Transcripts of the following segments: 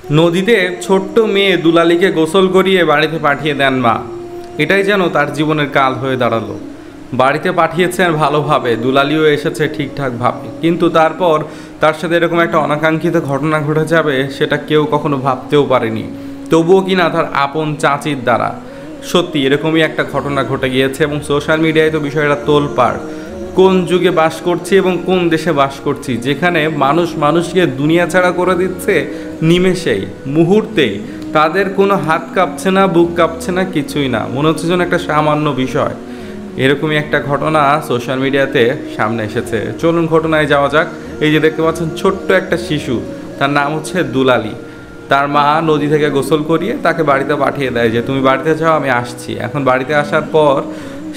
নদীতে ছোট্ট মেয়ে দুলালিকে গোসল করিয়ে বাড়িতে পাঠিয়ে দেন মা। এটাই যেন তার জীবনের কাল হয়ে দাঁড়ালো। বাড়িতে পাঠিয়েছেন ভালোভাবে, দুলালিও এসেছে ঠিকঠাকভাবে, কিন্তু তারপর তার সাথে এরকম একটা অনাকাঙ্ক্ষিত ঘটনা ঘটে যাবে সেটা কেউ কখনো ভাবতেও পারেনি। তবুও কিনা তার আপন চাচির দ্বারা সত্যি এরকমই একটা ঘটনা ঘটে গিয়েছে এবং সোশ্যাল মিডিয়ায় তো বিষয়টা তোলপাড়। কোন যুগে বাস করছি এবং কোন দেশে বাস করছি, যেখানে মানুষ মানুষকে দুনিয়া ছাড়া করে দিচ্ছে নিমেষেই, মুহূর্তেই। তাদের কোনো হাত কাঁপছে না, বুক কাঁপছে না, কিছুই না, মনে হচ্ছে যেন একটা সামান্য বিষয়। এরকমই একটা ঘটনা সোশ্যাল মিডিয়াতে সামনে এসেছে। চলুন ঘটনায় যাওয়া যাক। এই যে দেখতে পাচ্ছেন ছোট্ট একটা শিশু, তার নাম হচ্ছে দুলালি। তার মা নদী থেকে গোসল করিয়ে তাকে বাড়িতে পাঠিয়ে দেয় যে তুমি বাড়িতে যাও, আমি আসছি। এখন বাড়িতে আসার পর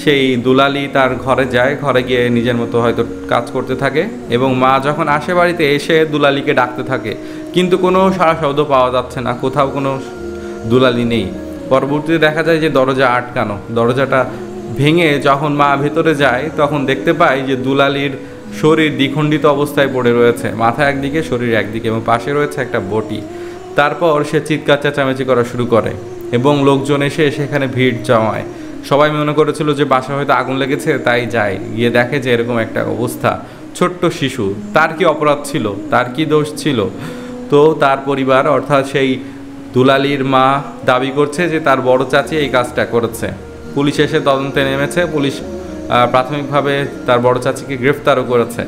সেই দুলালি তার ঘরে যায়, ঘরে গিয়ে নিজের মতো হয়তো কাজ করতে থাকে এবং মা যখন আসে বাড়িতে এসে দুলালিকে ডাকতে থাকে, কিন্তু কোনো সাড়া শব্দ পাওয়া যাচ্ছে না, কোথাও কোনো দুলালি নেই। পরবর্তীতে দেখা যায় যে দরজা আটকানো। দরজাটা ভেঙে যখন মা ভেতরে যায় তখন দেখতে পায় যে দুলালির শরীর দ্বিখণ্ডিত অবস্থায় পড়ে রয়েছে, মাথা একদিকে শরীর একদিকে, এবং পাশে রয়েছে একটা বটি। তারপর সে চিৎকার চেঁচামেচি করা শুরু করে এবং লোকজন এসে সেখানে ভিড় জমায়। সবাই মনে করেছিল যে বাসা হয়তো আগুন লেগেছে, তাই যায়, গিয়ে দেখে যে এরকম একটা অবস্থা। ছোট্ট শিশু, তার কি অপরাধ ছিল, তার কি দোষ ছিল? তো তার পরিবার অর্থাৎ সেই দুলালির মা দাবি করছে যে তার বড় চাচি এই কাজটা করেছে। পুলিশ এসে তদন্তে নেমেছে। পুলিশ প্রাথমিকভাবে তার বড় চাচিকে গ্রেফতারও করেছে।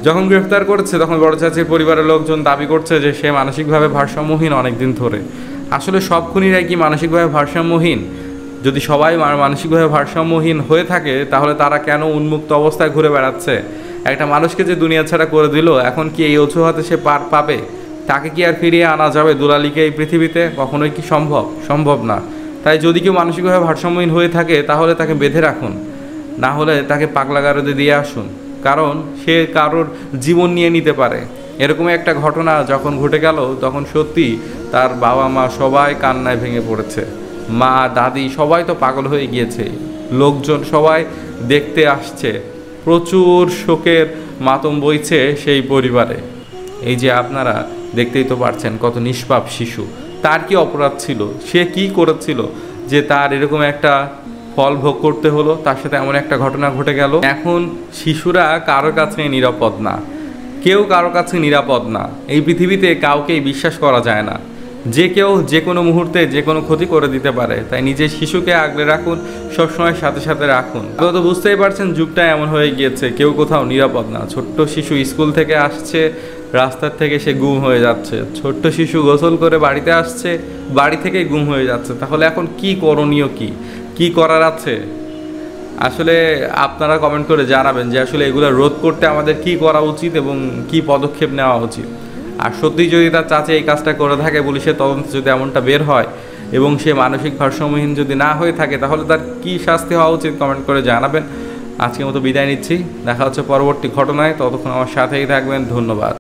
যখন গ্রেফতার করেছে তখন বড় চাচির পরিবারের লোকজন দাবি করছে যে সে মানসিকভাবে ভারসাম্যহীন অনেক দিন ধরে। আসলে সব খুনিরাই কি মানসিকভাবে ভারসাম্যহীন? যদি সবাই মানসিকভাবে ভারসাম্যহীন হয়ে থাকে তাহলে তারা কেন উন্মুক্ত অবস্থায় ঘুরে বেড়াচ্ছে? একটা মানুষকে যে দুনিয়া ছাড়া করে দিল, এখন কি এই অজুহাতে সে পার পাবে? তাকে কি আর ফিরিয়ে আনা যাবে দুলালিকে এই পৃথিবীতে? কখনোই কি সম্ভব? সম্ভব না। তাই যদি কেউ মানসিকভাবে ভারসাম্যহীন হয়ে থাকে তাহলে তাকে বেঁধে রাখুন, না হলে তাকে পাগলাগারদে দিয়ে আসুন, কারণ সে কারোর জীবন নিয়ে নিতে পারে। এরকম একটা ঘটনা যখন ঘটে গেল তখন সত্যি তার বাবা মা সবাই কান্নায় ভেঙে পড়েছে। মা দাদি সবাই তো পাগল হয়ে গিয়েছে, লোকজন সবাই দেখতে আসছে, প্রচুর শোকের মাতম বইছে সেই পরিবারে। এই যে আপনারা দেখতেই তো পারছেন কত নিষ্পাপ শিশু, তার কি অপরাধ ছিল, সে কি করেছিল যে তার এরকম একটা ফল ভোগ করতে হলো, তার সাথে এমন একটা ঘটনা ঘটে গেল। এখন শিশুরা কারো কাছে নিরাপদ না, কেউ কারো কাছে নিরাপদ না। এই পৃথিবীতে কাউকেই বিশ্বাস করা যায় না, যে কেউ যে কোনো মুহূর্তে যে কোনো ক্ষতি করে দিতে পারে। তাই নিজের শিশুকে আগলে রাখুন, সবসময় সাথে সাথে রাখুন। আপনারা তো বুঝতেই পারছেন যুগটা এমন হয়ে গিয়েছে, কেউ কোথাও নিরাপদ না। ছোট্ট শিশু স্কুল থেকে আসছে, রাস্তার থেকে সে গুম হয়ে যাচ্ছে। ছোট্ট শিশু গোসল করে বাড়িতে আসছে, বাড়ি থেকেই গুম হয়ে যাচ্ছে। তাহলে এখন কি করণীয়, কি করার আছে? আসলে আপনারা কমেন্ট করে জানাবেন যে আসলে এগুলো রোধ করতে আমাদের কি করা উচিত এবং কি পদক্ষেপ নেওয়া উচিত। আর সত্যি যদি তার চাচা এই কাজটা করে থাকে, পুলিশের তদন্ত যদি এমনটা বের হয় এবং সে মানসিক ভারসাম্যহীন যদি না হয়ে থাকে, তাহলে তার কি শাস্তি হওয়া উচিত কমেন্ট করে জানাবেন। আজকের মতো বিদায় নিচ্ছি, দেখা হচ্ছে পরবর্তী ঘটনায়। ততক্ষণ আমার সাথেই থাকবেন, ধন্যবাদ।